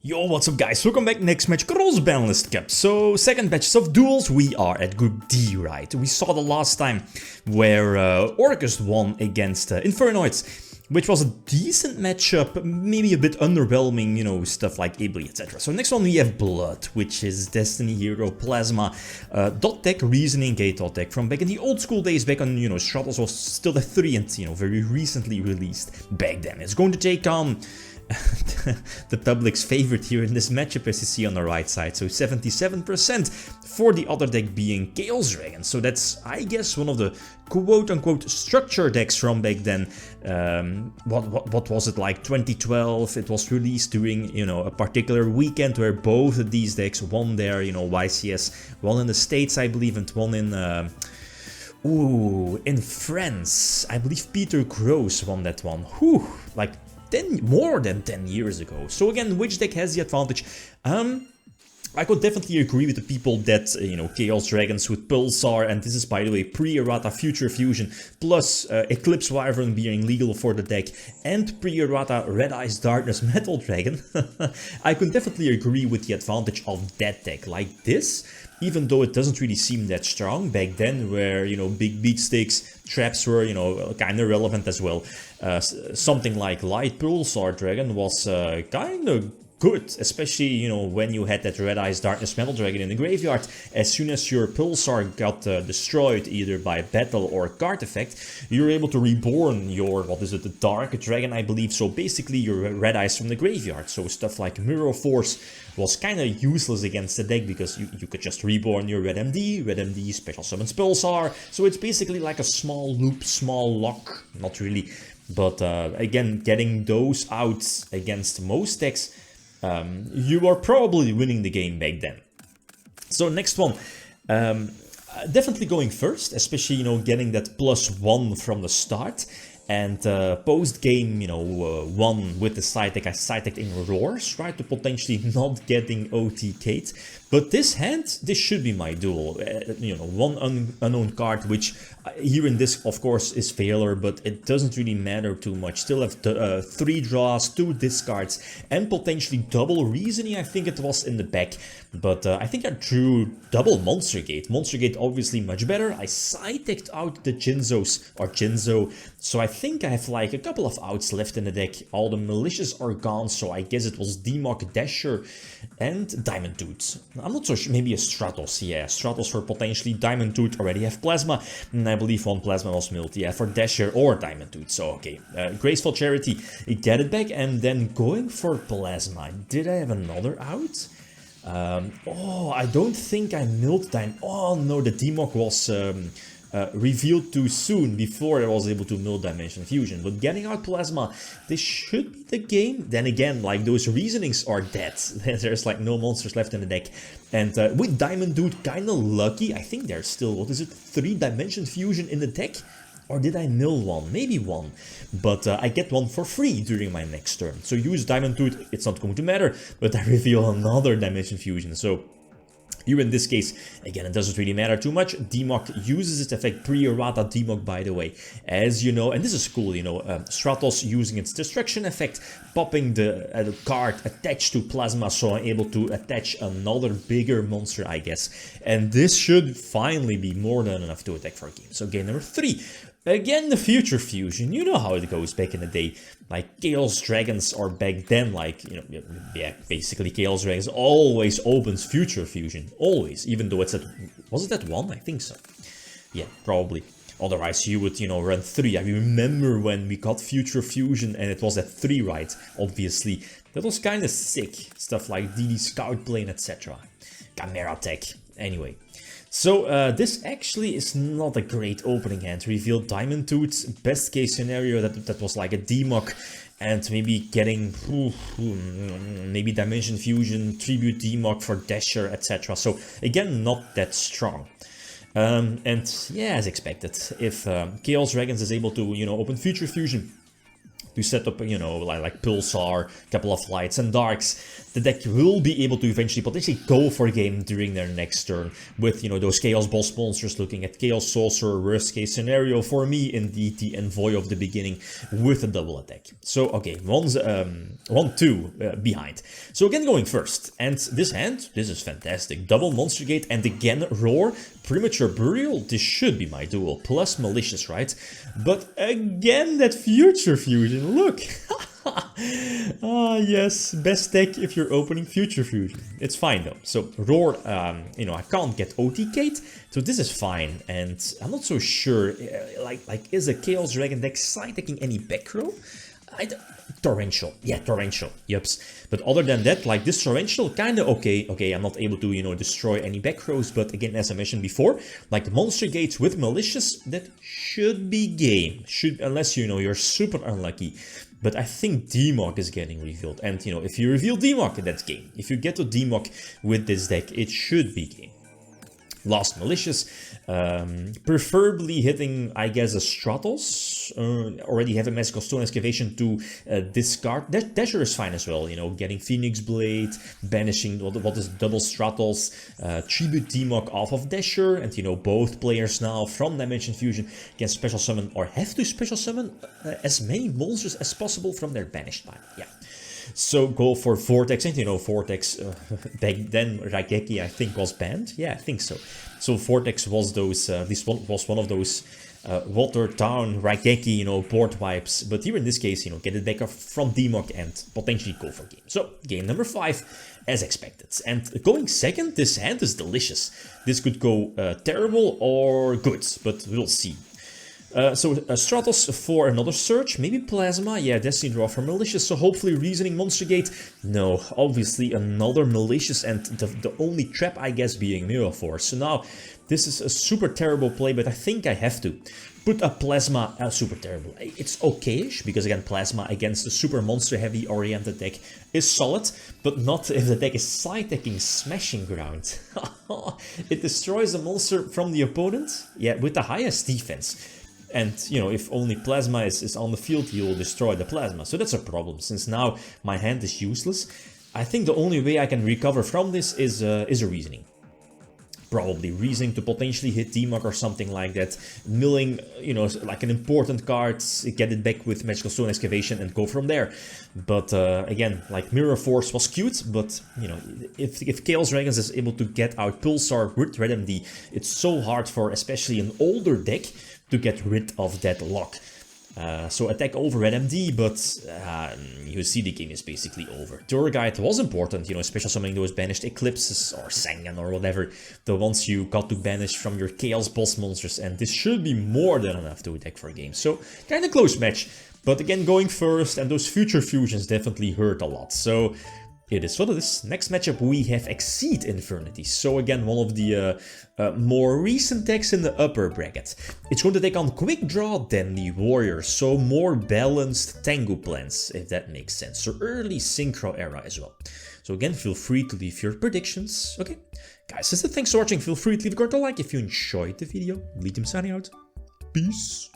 Yo, what's up guys, welcome back, next match, Cross-Banlist Cup. So, second batches of Duels, we are at Group D, right? We saw the last time where Orcus won against Infernoids, which was a decent matchup, maybe a bit underwhelming, you know, stuff like Ibli, etc. So next one we have Blood, which is Destiny Hero Plasma, dot tech, Reasoning Gate dot tech from back in the old school days, back on, you know, Stratos was still the 3 and, you know, very recently released back then. It's going to take on the public's favorite here in this matchup, as you see on the right side, so 77% for the other deck being Chaos Dragon. So that's, I guess, one of the quote-unquote structure decks from back then. What was it, like 2012? It was released during, you know, a particular weekend where both of these decks, one there, you know, YCS, one in the States, I believe, and one in in France. I believe Peter Gross won that one. Whew, like more than 10 years ago. So again, which deck has the advantage? I could definitely agree with the people that, you know, Chaos Dragons with Pulsar, and this is, by the way, Pre-Errata Future Fusion, plus Eclipse Wyvern being legal for the deck, and Pre-Errata Red Eyes Darkness Metal Dragon. I could definitely agree with the advantage of that deck. Like this, even though it doesn't really seem that strong back then, where, you know, big beat stakes traps were, you know, kind of relevant as well. Something like Light Pulsar Dragon was kind of good, especially, you know, when you had that Red Eyes Darkness Metal Dragon in the graveyard. As soon as your Pulsar got destroyed, either by battle or card effect, you're able to reborn your, what is it, the Dark Dragon, I believe. So basically your Red Eyes from the graveyard. So stuff like Mirror Force was kind of useless against the deck, because you could just reborn your Red MD Special Summons Pulsar. So it's basically like a small loop, small lock, not really. But again, getting those out against most decks, you are probably winning the game back then. So next one, definitely going first, especially, you know, getting that +1 from the start. And post-game, you know, one with the side deck, I side decked in Roars, right, to potentially not getting OTK'd. But this hand, this should be my duel. You know, one unknown card, which here in this, of course, is failure, but it doesn't really matter too much. Still have 3 draws, 2 discards, and potentially double Reasoning, I think it was, in the back. But I think I drew double Monster Gate. Monster Gate obviously much better. I side decked out the Jinzos, or Jinzo, so I think I have like a couple of outs left in the deck. All the malicious are gone, so I guess it was Demok, Dasher, and Diamond Tooth. I'm not so sure, maybe a Stratos, yeah, Stratos for potentially Diamond Tooth. Already have Plasma, and I believe one Plasma was milled, yeah, for Dasher or Diamond Tooth. So okay, Graceful Charity, get it back, and then going for Plasma. Did I have another out? Oh, I don't think I milled Diamond. Oh no, the Demok was revealed too soon before I was able to mill Dimension Fusion. But getting out Plasma, this should be the game. Then again, like, those Reasonings are dead. There's like no monsters left in the deck. And with Diamond Dude, kinda lucky. I think there's still, what is it, 3 Dimension Fusion in the deck? Or did I mill one? Maybe one. But I get one for free during my next turn. So use Diamond Tooth, it's not going to matter. But I reveal another Dimension Fusion. So here in this case, again, it doesn't really matter too much. Demok uses its effect, Pre-Errata Demok, by the way, as you know, and this is cool, you know, Stratos using its destruction effect, popping the card attached to Plasma, so I'm able to attach another bigger monster, I guess. And this should finally be more than enough to attack for a game. So game number 3. Again, the Future Fusion, you know how it goes back in the day. Like, Chaos Dragons are back then, like, you know, yeah, basically Chaos Dragons always opens Future Fusion. Always, even though it's at, was it at 1? I think so. Yeah, probably. Otherwise, you would, you know, run 3. I remember when we got Future Fusion and it was at 3, right? Obviously. That was kind of sick. Stuff like DD Scout Plane, etc. Chimera Tech. Anyway. So this actually is not a great opening hand. Revealed Diamond Tooth, best case scenario that was like a Demok, and maybe getting maybe Dimension Fusion, Tribute Demok for Dasher, etc. So again, not that strong. And yeah, as expected, if Chaos Dragons is able to, you know, open Future Fusion, to set up, you know, like Pulsar, couple of Lights and Darks, the deck will be able to eventually potentially go for game during their next turn with, you know, those Chaos Boss monsters looking at Chaos Sorcerer, worst case scenario for me, indeed the Envoy of the Beginning with a double attack. So, okay, 1-2 behind. So again going first, and this hand, this is fantastic. Double Monster Gate and again Roar, Premature Burial, this should be my duel, plus Malicious, right? But again, that Future Fusion, look! Ah, yes, best deck if you're opening Future Fusion. It's fine though. So Roar, you know, I can't get OTK'd, so this is fine. And I'm not so sure, like is a Chaos Dragon deck side-decking any back row? Torrential, yeah, Torrential, yups. But other than that, like this Torrential, kinda okay. Okay, I'm not able to, you know, destroy any back rows, but again, as I mentioned before, like the Monster Gates with Malicious, that should be game. Unless, you know, you're super unlucky. But I think Demok is getting revealed, and, you know, if you reveal Demok, that's game. If you get to Demok with this deck, it should be game. Last Malicious, preferably hitting, I guess, a Stratos. Already have a Magical Stone Excavation to discard. Dasher is fine as well, you know, getting Phoenix Blade, banishing what is double Stratos, Tribute Demok off of Dasher, and, you know, both players now from Dimension Fusion can special summon or have to special summon as many monsters as possible from their banished pile. Yeah. So go for Vortex, and you know, Vortex, back then Raigeki I think was banned, yeah, I think so. So Vortex was those, this one was one of those watered down Raigeki, you know, board wipes, but here in this case, you know, get it back off from Demok and potentially go for game. So game number 5, as expected. And going second, this hand is delicious. This could go terrible or good, but we'll see. So Stratos for another search, maybe Plasma, yeah, Destiny Draw for Malicious, so hopefully Reasoning Monster Gate. No, obviously another Malicious, and the only trap, I guess, being Mirror Force. So now, this is a super terrible play, but I think I have to put a Plasma, super terrible. It's okayish, because again, Plasma against a super monster heavy oriented deck is solid, but not if the deck is side-decking Smashing Ground. It destroys a monster from the opponent, yeah, with the highest defense. And, you know, if only Plasma is on the field, you'll destroy the Plasma. So that's a problem, since now my hand is useless. I think the only way I can recover from this is a Reasoning. Probably Reasoning to potentially hit Demok or something like that. Milling, you know, like an important card, get it back with Magical Stone Excavation and go from there. But again, like Mirror Force was cute, but, you know, if Chaos Dragons is able to get out Pulsar with Riddim, it's so hard for especially an older deck to get rid of that lock. So attack over Riddim, but you see the game is basically over. Tour Guide was important, you know, special summoning those banished Eclipses or Sangan or whatever, the ones you got to banish from your Chaos Boss monsters, and this should be more than enough to attack for a game. So kinda close match, but again going first, and those Future Fusions definitely hurt a lot. So it is what it is. Next matchup we have Exceed Infernity. So again, one of the more recent decks in the upper bracket. It's going to take on Quick Draw than the Warriors, so more balanced Tengu plans, if that makes sense. So early Synchro era as well. So again, feel free to leave your predictions. Okay, guys, that's it. Thanks for watching. Feel free to leave a like if you enjoyed the video. Riddim signing out. Peace.